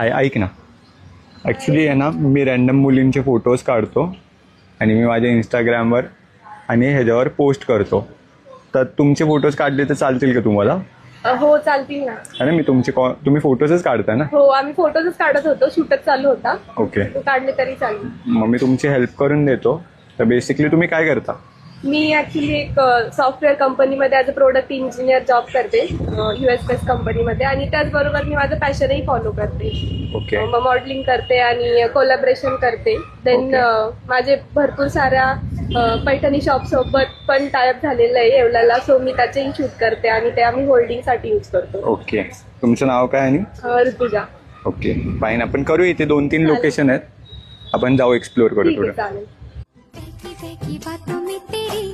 हाय, ऐक ना. ॲक्च्युली आहे ना, मी रॅन्डम मुलींचे फोटोज काढतो आणि मी माझ्या इंस्टाग्रामवर आणि ह्याच्यावर पोस्ट करतो. तर तुमचे फोटोज काढले तर चालतील का तुम्हाला? हो चालतील ना. आणि मी तुम्ही फोटोजच काढता ना? हो, आम्ही फोटोजच काढत होतो, शूटच चालू होता. ओके. काढले तरी चालेल. मग मी तुमची हेल्प करून देतो. तर बेसिकली तुम्ही काय करता? मी ऍक्च्युली एक सॉफ्टवेअर कंपनीमध्ये as a product engineer job करते, US बेस्ड कंपनीमध्ये. आणि त्याचबरोबर मी माझं पॅशनही फॉलो करते. ओके. मग मॉडेलिंग करते आणि कोलॅबरेशन करते. देन माझे भरपूर साऱ्या पैठणी शॉप सोबत पण टायअप झालेलं आहे येवल्याला. सो मी त्याचेही शूट करते आणि ते आम्ही होल्डिंगसाठी यूज करतो. ओके. तुमचं नाव काय? आणि ऋतुजा. Okay, fine. आपण करू. इथे 2-3 लोकेशन आहेत, आपण जाऊ, एक्सप्लोर करू थोडं. चालेल. बातों में तेरी